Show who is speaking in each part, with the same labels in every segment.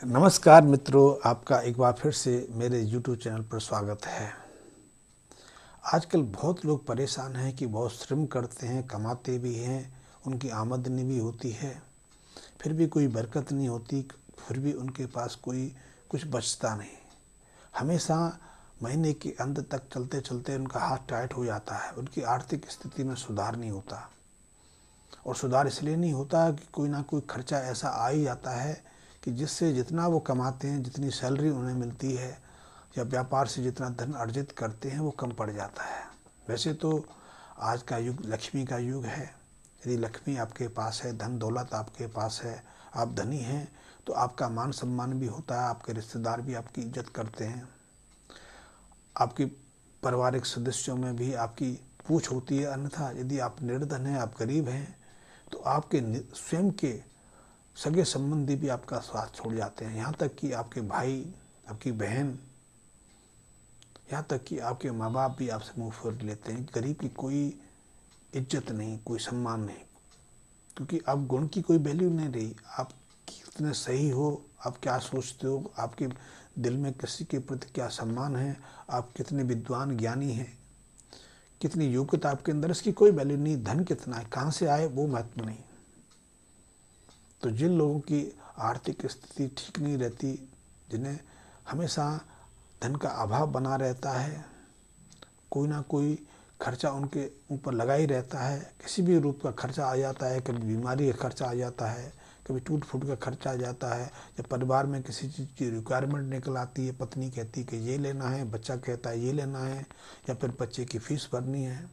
Speaker 1: नमस्कार मित्रों, आपका एक बार फिर से मेरे YouTube चैनल पर स्वागत है। आजकल बहुत लोग परेशान हैं कि बहुत श्रम करते हैं, कमाते भी हैं, उनकी आमदनी भी होती है, फिर भी कोई बरकत नहीं होती, फिर भी उनके पास कोई कुछ बचता नहीं। हमेशा महीने के अंत तक चलते चलते उनका हाथ टाइट हो जाता है, उनकी आर्थिक स्थिति में सुधार नहीं होता। और सुधार इसलिए नहीं होता कि कोई ना कोई खर्चा ऐसा आ ही जाता है कि जिससे जितना वो कमाते हैं, जितनी सैलरी उन्हें मिलती है या व्यापार से जितना धन अर्जित करते हैं वो कम पड़ जाता है। वैसे तो आज का युग लक्ष्मी का युग है। यदि लक्ष्मी आपके पास है, धन दौलत आपके पास है, आप धनी हैं, तो आपका मान सम्मान भी होता है, आपके रिश्तेदार भी आपकी इज्जत करते हैं, आपकी पारिवारिक सदस्यों में भी आपकी पूछ होती है। अन्यथा यदि आप निर्धन हैं, आप गरीब हैं, तो आपके स्वयं के सगे संबंधी भी आपका साथ छोड़ जाते हैं। यहाँ तक कि आपके भाई, आपकी बहन, यहाँ तक कि आपके माँ बाप भी आपसे मुंह फेर लेते हैं। गरीब की कोई इज्जत नहीं, कोई सम्मान नहीं, क्योंकि अब गुण की कोई वैल्यू नहीं रही। आप कितने सही हो, आप क्या सोचते हो, आपके दिल में किसी के प्रति क्या सम्मान है, आप कितने विद्वान ज्ञानी हैं, कितनी योग्यता आपके अंदर, इसकी कोई वैल्यू नहीं। धन कितना है, कहाँ से आए, वो महत्व नहीं। तो जिन लोगों की आर्थिक स्थिति ठीक नहीं रहती, जिन्हें हमेशा धन का अभाव बना रहता है, कोई ना कोई खर्चा उनके ऊपर लगा ही रहता है, किसी भी रूप का खर्चा आ जाता है, कभी बीमारी का खर्चा आ जाता है, कभी टूट फूट का खर्चा आ जाता है, या परिवार में किसी चीज़ की रिक्वायरमेंट निकल आती है, पत्नी कहती है कि ये लेना है, बच्चा कहता है ये लेना है, या फिर बच्चे की फीस भरनी है।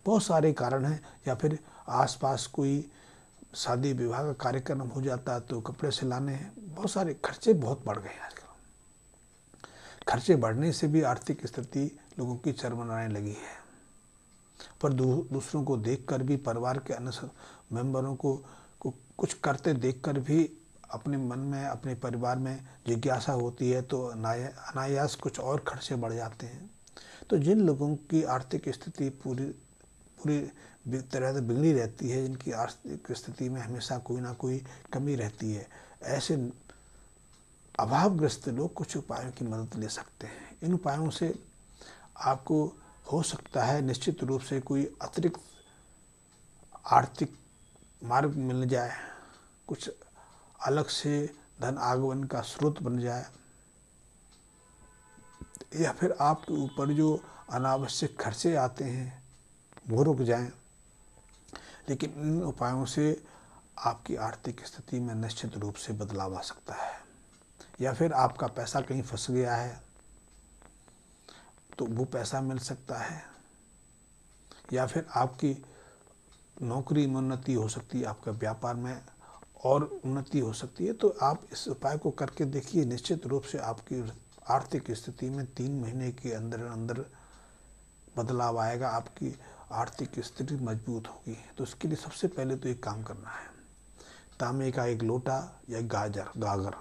Speaker 1: बहुत सारे कारण हैं। या फिर आसपास कोई शादी विवाह का कार्यक्रम हो जाता है तो कपड़े सिलाने हैं। बहुत सारे खर्चे बहुत बढ़ गए हैं आजकल। खर्चे बढ़ने से भी आर्थिक स्थिति लोगों की चरमराने लगी है। पर दूसरों को देखकर भी, परिवार के अन्य मेंबरों को कुछ करते देखकर भी अपने मन में, अपने परिवार में जिज्ञासा होती है, तो अनायास कुछ और खर्चे बढ़ जाते हैं। तो जिन लोगों की आर्थिक स्थिति पूरी पूरी तरह से बिगड़ी रहती है, जिनकी आर्थिक स्थिति में हमेशा कोई ना कोई कमी रहती है, ऐसे अभावग्रस्त लोग कुछ उपायों की मदद ले सकते हैं। इन उपायों से आपको हो सकता है निश्चित रूप से कोई अतिरिक्त आर्थिक मार्ग मिल जाए, कुछ अलग से धन आगमन का स्रोत बन जाए, या फिर आपके ऊपर जो अनावश्यक खर्चे आते हैं वो रुक जाएं। लेकिन इन उपायों से आपकी आर्थिक स्थिति में निश्चित रूप से बदलाव आ सकता है। या फिर आपका पैसा कहीं फंस गया है तो वो पैसा मिल सकता है, या फिर आपकी नौकरी में उन्नति हो सकती है, आपका व्यापार में और उन्नति हो सकती है। तो आप इस उपाय को करके देखिए, निश्चित रूप से आपकी आर्थिक स्थिति में 3 महीने के अंदर अंदर बदलाव आएगा, आपकी आर्थिक स्थिति मजबूत होगी। तो उसके लिए सबसे पहले तो एक काम करना है, तांबे का एक लोटा या गागर,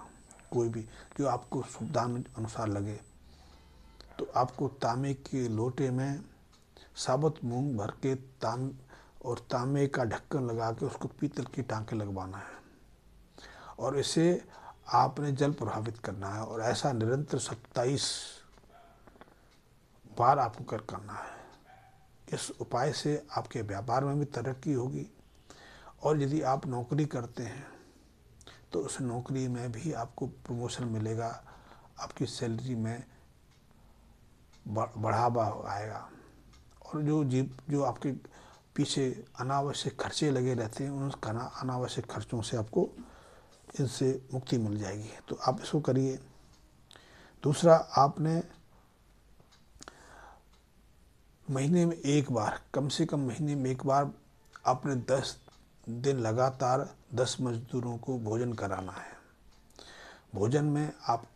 Speaker 1: कोई भी जो आपको सुविधा अनुसार लगे, तो आपको तांबे के लोटे में साबुत मूंग भर के और तांबे का ढक्कन लगा के उसको पीतल की टांके लगवाना है, और इसे आपने जल प्रभावित करना है, और ऐसा निरंतर 27 बार आपको करना है। इस उपाय से आपके व्यापार में भी तरक्की होगी, और यदि आप नौकरी करते हैं तो उस नौकरी में भी आपको प्रमोशन मिलेगा, आपकी सैलरी में बढ़ावा आएगा। और जो आपके पीछे अनावश्यक खर्चे लगे रहते हैं, उन अनावश्यक खर्चों से आपको इनसे मुक्ति मिल जाएगी। तो आप इसको करिए। दूसरा, आपने महीने में एक बार, कम से कम महीने में एक बार, आपने 10 दिन लगातार 10 मजदूरों को भोजन कराना है। भोजन में आप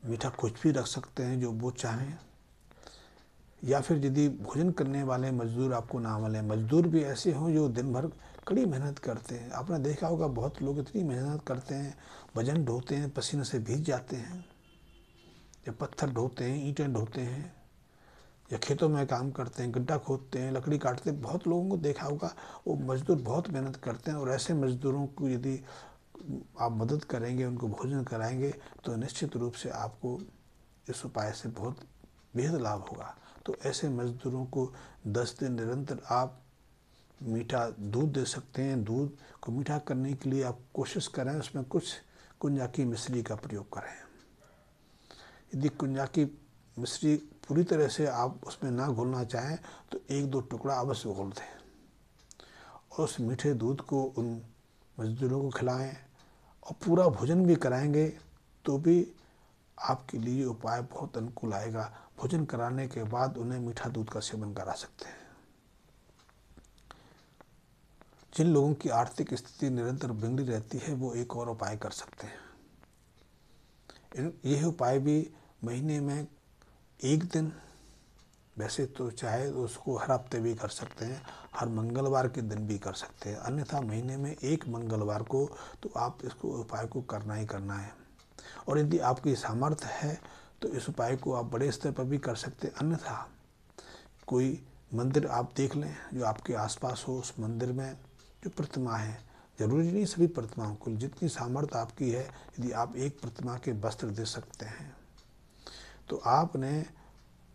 Speaker 1: मीठा कुछ भी रख सकते हैं जो वो चाहें, या फिर यदि भोजन करने वाले मजदूर आपको ना मिले, मजदूर भी ऐसे हों जो दिन भर कड़ी मेहनत करते हैं। आपने देखा होगा बहुत लोग इतनी मेहनत करते हैं, वजन ढोते हैं, पसीने से भीग जाते हैं, या पत्थर ढोते हैं, ईंटें ढोते हैं, या खेतों में काम करते हैं, गड्ढा खोदते हैं, लकड़ी काटते हैं। बहुत लोगों को देखा होगा, वो मजदूर बहुत मेहनत करते हैं, और ऐसे मजदूरों को यदि आप मदद करेंगे, उनको भोजन कराएंगे, तो निश्चित रूप से आपको इस उपाय से बहुत बेहद लाभ होगा। तो ऐसे मजदूरों को 10 दिन निरंतर आप मीठा दूध दे सकते हैं। दूध को मीठा करने के लिए आप कोशिश करें उसमें कुछ कुंजा की मिश्री का प्रयोग करें। यदि कुंजा की मिश्री पूरी तरह से आप उसमें ना घोलना चाहें तो 1-2 टुकड़ा अवश्य घोल दें और उस मीठे दूध को उन मजदूरों को खिलाएं और पूरा भोजन भी कराएंगे तो भी आपके लिए उपाय बहुत अनुकूल आएगा। भोजन कराने के बाद उन्हें मीठा दूध का सेवन करा सकते हैं। जिन लोगों की आर्थिक स्थिति निरंतर बिगड़ी रहती है वो एक और उपाय कर सकते हैं। यह उपाय भी महीने में 1 दिन, वैसे तो चाहे उसको हर हफ्ते भी कर सकते हैं, हर मंगलवार के दिन भी कर सकते हैं, अन्यथा महीने में 1 मंगलवार को तो आप इसको उपाय को करना ही करना है। और यदि आपकी सामर्थ्य है तो इस उपाय को आप बड़े स्तर पर भी कर सकते हैं। अन्यथा कोई मंदिर आप देख लें जो आपके आसपास हो, उस मंदिर में जो प्रतिमा है, जरूरी नहीं सभी प्रतिमाओं को, जितनी सामर्थ्य आपकी है, यदि आप एक प्रतिमा के वस्त्र दे सकते हैं तो आपने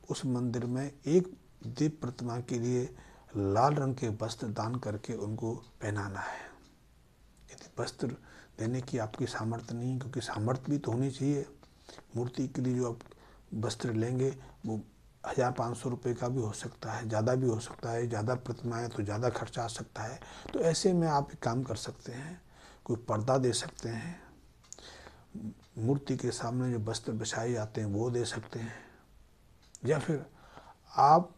Speaker 1: उस मंदिर में एक दीप प्रतिमा के लिए लाल रंग के वस्त्र दान करके उनको पहनाना है। यदि वस्त्र देने की आपकी सामर्थ्य नहीं, क्योंकि सामर्थ्य भी तो होनी चाहिए, मूर्ति के लिए जो आप वस्त्र लेंगे वो 1500 रुपये का भी हो सकता है, ज़्यादा भी हो सकता है, ज़्यादा प्रतिमाएँ तो ज़्यादा खर्चा आ सकता है। तो ऐसे में आप एक काम कर सकते हैं, कोई पर्दा दे सकते हैं, मूर्ति के सामने जो वस्त्र बिछाए जाते हैं वो दे सकते हैं, या फिर आप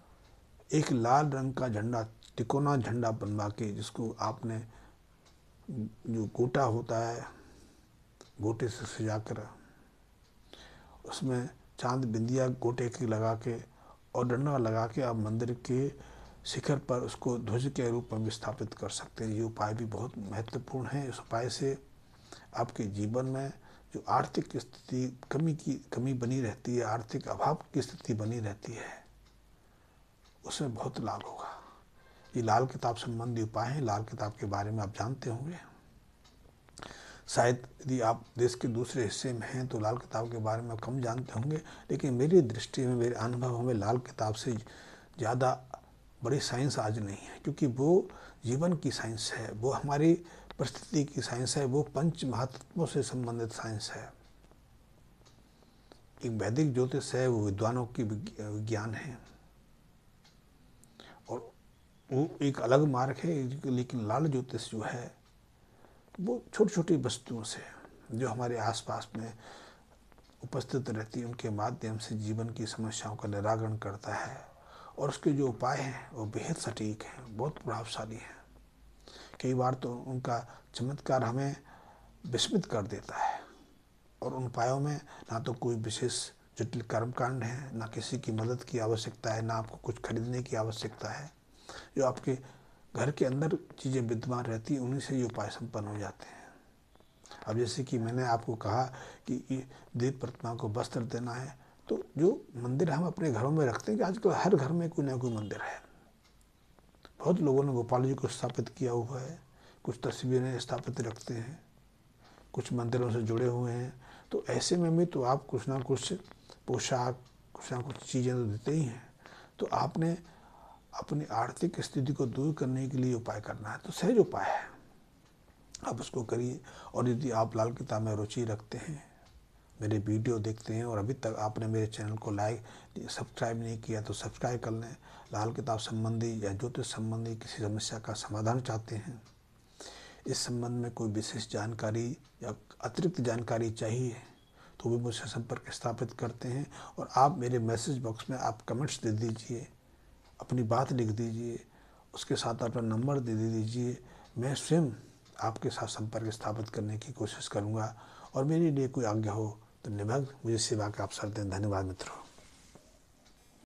Speaker 1: एक लाल रंग का झंडा, तिकोना झंडा बनवा के, जिसको आपने जो गोटा होता है गोटे से सजाकर उसमें चांद बिंदिया गोटे की लगा के और डंडा लगा के आप मंदिर के शिखर पर उसको ध्वज के रूप में विस्थापित कर सकते हैं। ये उपाय भी बहुत महत्वपूर्ण है। इस उपाय से आपके जीवन में जो आर्थिक स्थिति कमी बनी रहती है, आर्थिक अभाव की स्थिति बनी रहती है, उसमें बहुत लाभ होगा। ये लाल किताब संबंधी उपाय हैं। लाल किताब के बारे में आप जानते होंगे, शायद यदि आप देश के दूसरे हिस्से में हैं तो लाल किताब के बारे में कम जानते होंगे, लेकिन मेरी दृष्टि में, मेरे अनुभव में लाल किताब से ज़्यादा बड़ी साइंस आज नहीं है, क्योंकि वो जीवन की साइंस है, वो हमारी परिस्थिति की साइंस है, वो पंच महातत्वों से संबंधित साइंस है। एक वैदिक ज्योतिष है, वो विद्वानों की विज्ञान है और वो एक अलग मार्ग है। लेकिन लाल ज्योतिष जो है वो छोटी छोटी वस्तुओं से जो हमारे आसपास में उपस्थित रहती है उनके माध्यम से जीवन की समस्याओं का निराकरण करता है और उसके जो उपाय हैं वो बेहद सटीक हैं, बहुत प्रभावशाली हैं। कई बार तो उनका चमत्कार हमें विस्मित कर देता है और उन उपायों में ना तो कोई विशेष जटिल कर्मकांड है, ना किसी की मदद की आवश्यकता है, ना आपको कुछ खरीदने की आवश्यकता है। जो आपके घर के अंदर चीज़ें विद्यमान रहती हैं उन्हीं से ये उपाय संपन्न हो जाते हैं। अब जैसे कि मैंने आपको कहा कि दीप प्रतिमा को वस्त्र देना है, तो जो मंदिर हम अपने घरों में रखते हैं, कि आजकल हर घर में कोई ना कोई मंदिर है। बहुत लोगों ने गोपाल जी को स्थापित किया हुआ है, कुछ तस्वीरें स्थापित रखते हैं, कुछ मंदिरों से जुड़े हुए हैं। तो ऐसे में भी तो आप कुछ ना कुछ पोशाक, कुछ ना कुछ चीज़ें तो देते ही हैं। तो आपने अपनी आर्थिक स्थिति को दूर करने के लिए उपाय करना है, तो सहज उपाय है, आप उसको करिए। और यदि आप लाल किताब में रुचि रखते हैं, मेरे वीडियो देखते हैं और अभी तक आपने मेरे चैनल को लाइक सब्सक्राइब नहीं किया तो सब्सक्राइब कर लें। लाल किताब संबंधी या ज्योतिष संबंधी किसी समस्या का समाधान चाहते हैं, इस संबंध में कोई विशेष जानकारी या अतिरिक्त जानकारी चाहिए तो भी मुझसे संपर्क स्थापित करते हैं। और आप मेरे मैसेज बॉक्स में आप कमेंट्स दे दीजिए, अपनी बात लिख दीजिए, उसके साथ अपना नंबर दे दीजिए। मैं स्वयं आपके साथ संपर्क स्थापित करने की कोशिश करूंगा और मेरे लिए कोई आज्ञा हो तो निभग मुझे सेवा का अवसर दें। धन्यवाद मित्रों।